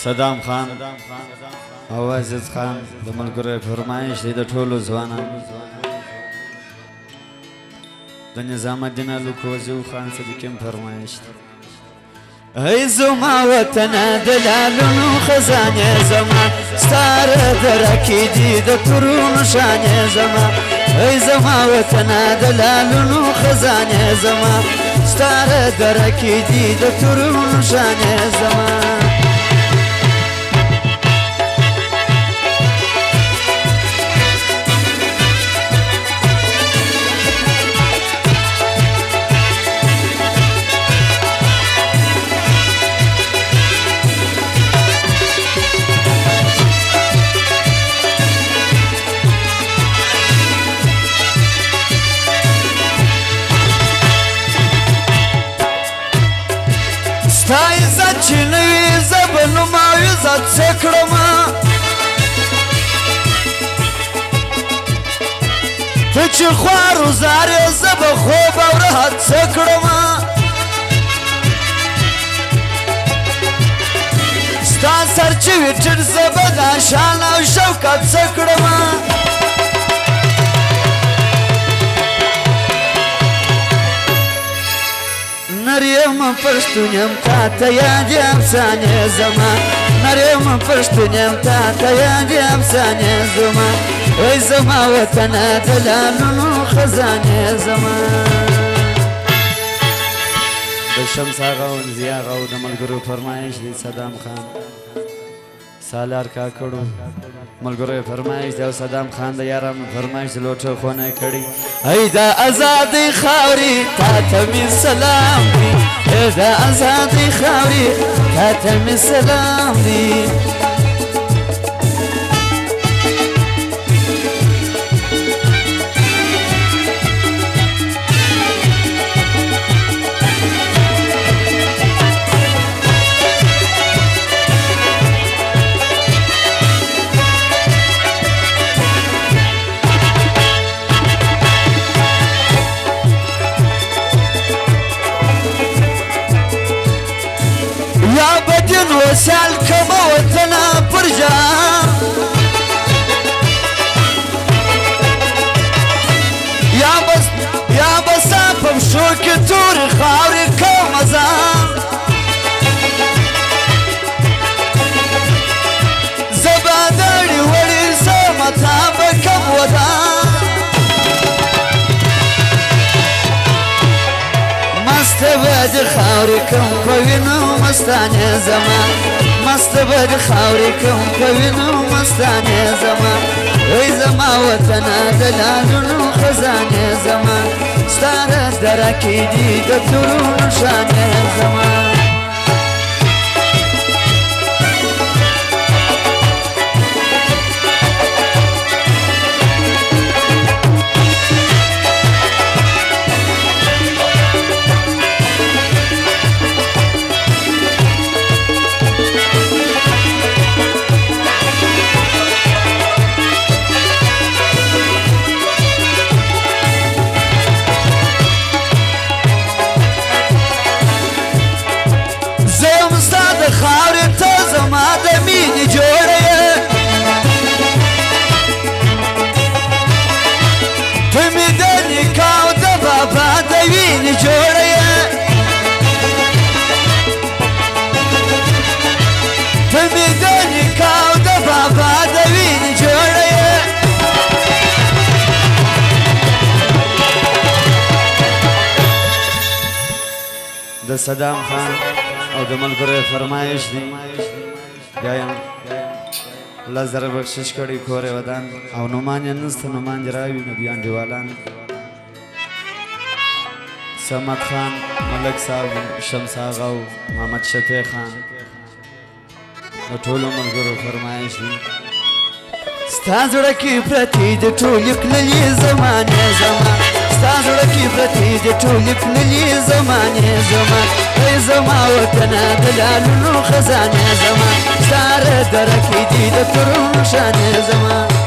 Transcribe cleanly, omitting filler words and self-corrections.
صدام خان او عزیز خان د ملګرو فرمایش دی د ټولو ځوانانو د نظام الدین الکوزي خان صدیقم فرمایش دی ای زما وطن دلالونو خزانه زما ستار درکی دی د تورونو شانه زما ای زما وطن دلالونو خزانه زما ستار درکی دی د تورونو شانه زما تا عزت چې نه وي زه به نوما عزت څه کړمه ته چې خوار وزار یې زه به خوب او راحت څه کړمه ستا سر چې وي ټیټ زه به دا شان او شوکت څه کړمه نریم پښتونیم تا ته یاد افسانې زما نریم پښتونیم تا ته یاد افسانې زما وای زما وطن دلالونو خزانې زما د شمس آغا او ضیا آغا او د ملګرو فرمایش دی صدام خان سالار کاکړو ملګرو فرمایش دی او صدام خان د یارانو فرمایش لوټه خونه کړي ای دا آزادۍ خاورې تا ته مې سلام دی ای دا آزادۍ خاورې تا ته مې سلام دی وسال كما وطنا برجا يا بس بمشوك توري خاوري كمزان زبادري ولي سمتا بكم ودان مستبد خاوري كم كوينو مستاني زمان مستبد خاوري كم كوينو مستاني زمان وي زما وطن دلالونو خزاني زمان ستار دركي دي د تورونو شاني زمان خاورې ته زما د مینې جوړه یې ته مې د نیکه او د بابا د وینې جوړه یې ته مې د نیکه او د بابا د وینې جوړه یې د صدام خان او د ملګرو فرمایش دی بیایم الله زره بخشش کړي کورې ودان او نومان یې نسته نومان دې راوي نو بیا انډیوالان صمد خان ملک صاحب شمس آغا او محمد شفیع خان د ټولو ملګرو فرمایش دی ستا زړه کې پرتې د ټولې کللې زمانې زما ستا زړه کې پرتې د ټولې کللې زمانې زما ای زما وطن دلالونو خزانې زما ستاره درکې دي د تورونو شانې زما